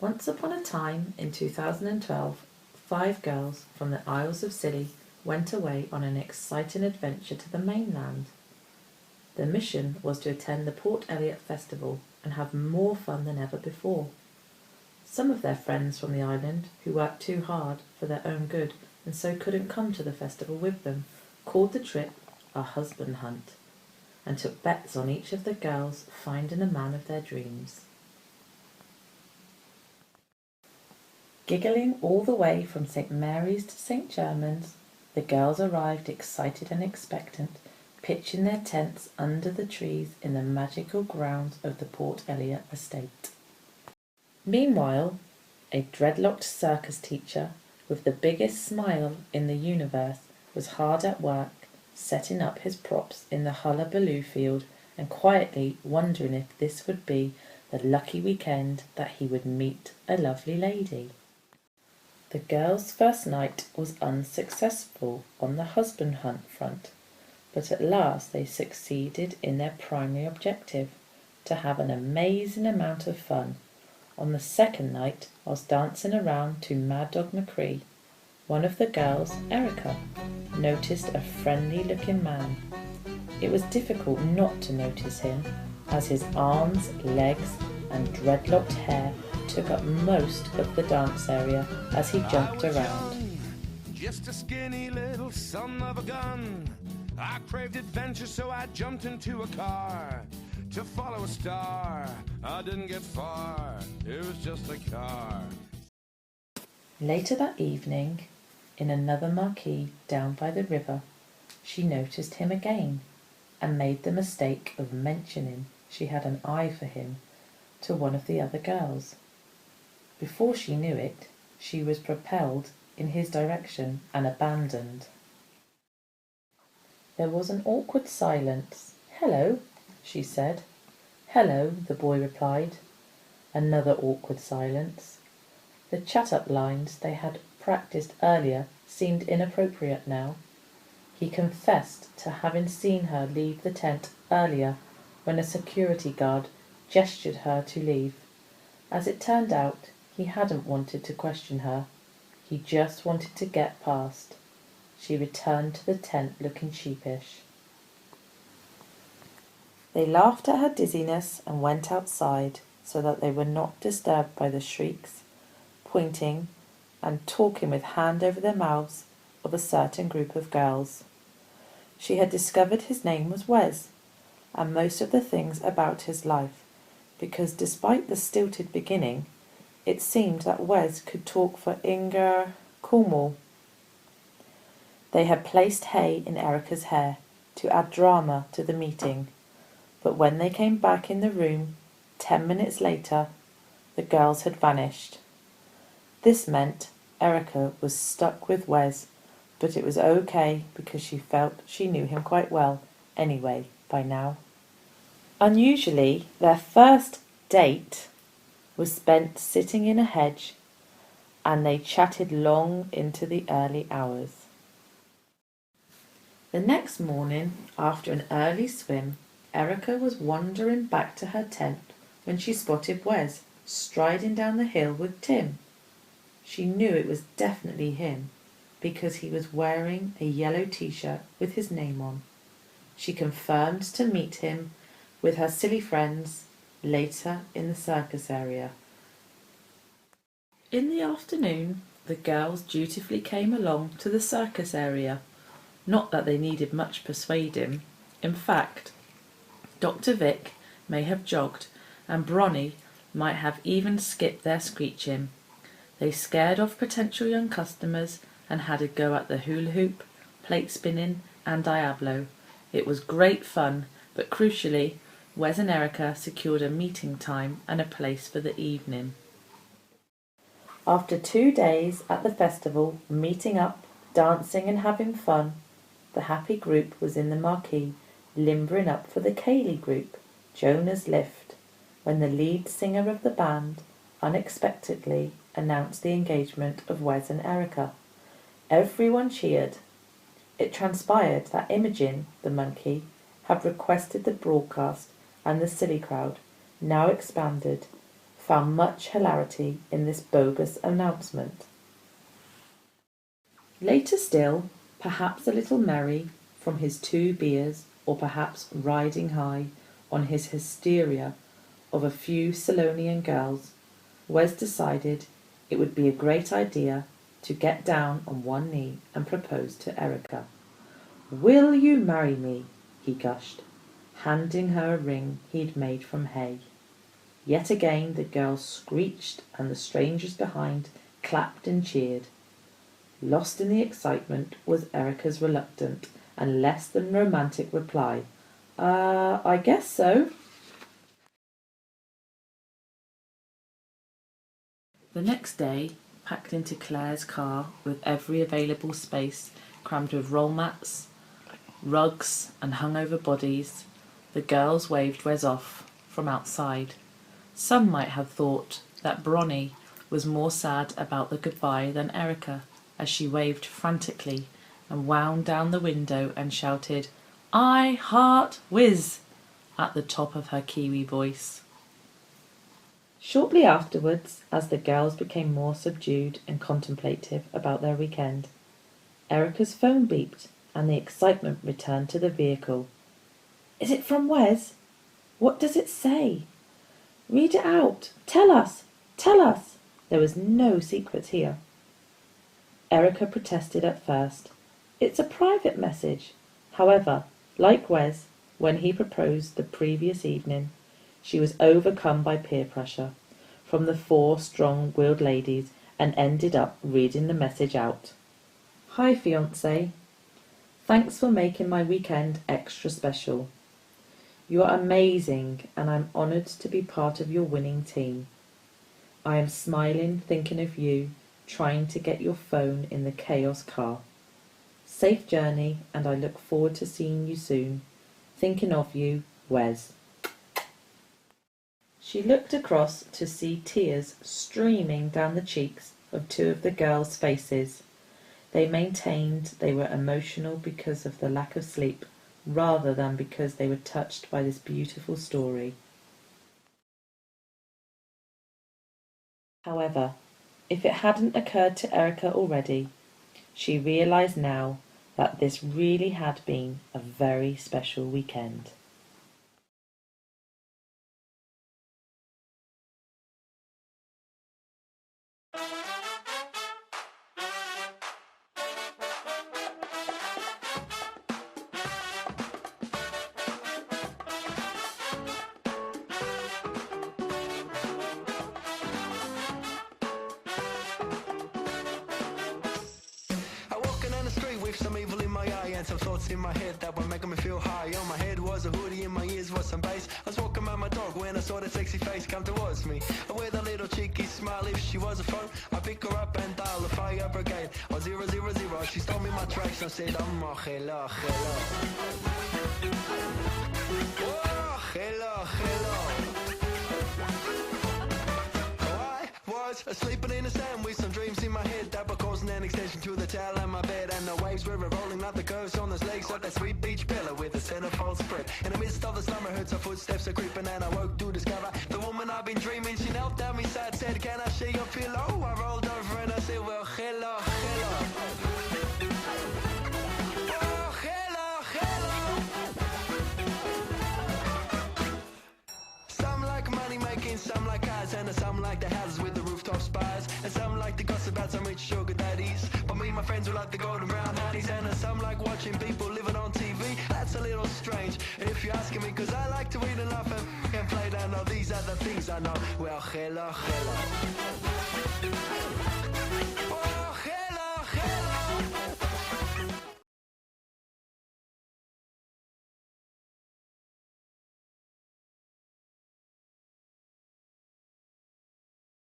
Once upon a time, in 2012, 5 girls from the Isles of Scilly went away on an exciting adventure to the mainland. Their mission was to attend the Port Eliot Festival and have more fun than ever before. Some of their friends from the island, who worked too hard for their own good and so couldn't come to the festival with them, called the trip a husband hunt and took bets on each of the girls finding the man of their dreams. Giggling all the way from St. Mary's to St. Germans, the girls arrived excited and expectant, pitching their tents under the trees in the magical grounds of the Port Eliot estate. Meanwhile, a dreadlocked circus teacher with the biggest smile in the universe was hard at work setting up his props in the hullabaloo field and quietly wondering if this would be the lucky weekend that he would meet a lovely lady. The girls' first night was unsuccessful on the husband hunt front, but at last they succeeded in their primary objective, to have an amazing amount of fun. On the second night, whilst dancing around to Mad Dog McCree, one of the girls, Erica, noticed a friendly-looking man. It was difficult not to notice him, as his arms, legs and dreadlocked hair took up most of the dance area as he jumped around. Just a skinny little son of a gun. I craved adventure, so I jumped into a car to follow a star. I didn't get far, it was just a car. Later that evening, in another marquee down by the river, she noticed him again and made the mistake of mentioning she had an eye for him to one of the other girls. Before she knew it, she was propelled in his direction and abandoned. There was an awkward silence. "Hello," she said. "Hello," the boy replied. Another awkward silence. The chat-up lines they had practiced earlier seemed inappropriate now. He confessed to having seen her leave the tent earlier when a security guard gestured her to leave. As it turned out, he hadn't wanted to question her. He just wanted to get past. She returned to the tent looking sheepish. They laughed at her dizziness and went outside so that they were not disturbed by the shrieks, pointing and talking with hand over their mouths of a certain group of girls. She had discovered his name was Wez, and most of the things about his life, because despite the stilted beginning, it seemed that Wez could talk for Inger Cornwall. They had placed hay in Erica's hair to add drama to the meeting, but when they came back in the room 10 minutes later, the girls had vanished. This meant Erica was stuck with Wez, but it was okay because she felt she knew him quite well anyway by now. Unusually, their first date was spent sitting in a hedge, and they chatted long into the early hours. The next morning, after an early swim, Erica was wandering back to her tent when she spotted Wez striding down the hill with Tim. She knew it was definitely him because he was wearing a yellow t-shirt with his name on. She confirmed to meet him with her silly friends later in the circus area. In the afternoon, the girls dutifully came along to the circus area. Not that they needed much persuading. In fact, Dr. Vic may have jogged, and Bronny might have even skipped their screeching. They scared off potential young customers and had a go at the hula hoop, plate spinning and Diablo. It was great fun, but crucially, Wez and Erica secured a meeting time and a place for the evening. After 2 days at the festival, meeting up, dancing and having fun, the happy group was in the marquee, limbering up for the Cayley group, Jonah's Lift, when the lead singer of the band unexpectedly announced the engagement of Wez and Erica. Everyone cheered. It transpired that Imogen, the monkey, had requested the broadcast, and the silly crowd, now expanded, found much hilarity in this bogus announcement. Later still, perhaps a little merry from his 2 beers, or perhaps riding high on his hysteria of a few Salonian girls, Wez decided it would be a great idea to get down on one knee and propose to Erica. "Will you marry me?" he gushed, handing her a ring he'd made from hay. Yet again the girls screeched and the strangers behind clapped and cheered. Lost in the excitement was Erica's reluctant and less than romantic reply, I guess so." The next day, packed into Claire's car with every available space crammed with roll mats, rugs and hungover bodies, the girls waved Wez off from outside. Some might have thought that Bronnie was more sad about the goodbye than Erica, as she waved frantically and wound down the window and shouted, "I heart Wez," at the top of her Kiwi voice. Shortly afterwards, as the girls became more subdued and contemplative about their weekend, Erica's phone beeped and the excitement returned to the vehicle. "Is it from Wez? What does it say? Read it out. Tell us. Tell us." There was no secret here. Erica protested at first. "It's a private message." However, like Wez, when he proposed the previous evening, she was overcome by peer pressure from the 4 strong-willed ladies and ended up reading the message out. "Hi, fiancé. Thanks for making my weekend extra special. You are amazing and I'm honoured to be part of your winning team. I am smiling thinking of you, trying to get your phone in the chaos car. Safe journey and I look forward to seeing you soon. Thinking of you, Wez." She looked across to see tears streaming down the cheeks of 2 of the girls' faces. They maintained they were emotional because of the lack of sleep, rather than because they were touched by this beautiful story. However, if it hadn't occurred to Erica already, she realised now that this really had been a very special weekend. Some evil in my eye and some thoughts in my head that were making me feel high. On my head was a hoodie, in my ears was some bass. I was walking by my dog when I saw that sexy face come towards me. And with a little cheeky smile, if she was a phone, I pick her up and dial the fire brigade. Or 000, she stole me my tracks and said, "Oh, hello, hello. Oh, hello, hello." Sleeping in the sand with some dreams in my head that were causing an extension to the towel on my bed. And the waves were rolling like the curves on those legs like that sweet beach pillow with a centerfold spread. In the midst of the slumber, heard some footsteps are creeping and I woke to discover the woman I've been dreaming. She knelt down beside, said, "Can I share your pillow?" I rolled over and I said, "Well, hello, hello." Oh, hello, hello. Some like money making, some like cars, and some like the houses with the rooftop spires, and some like the gossip about some rich sugar daddies. But me and my friends were like the golden brown honeys, and some like watching people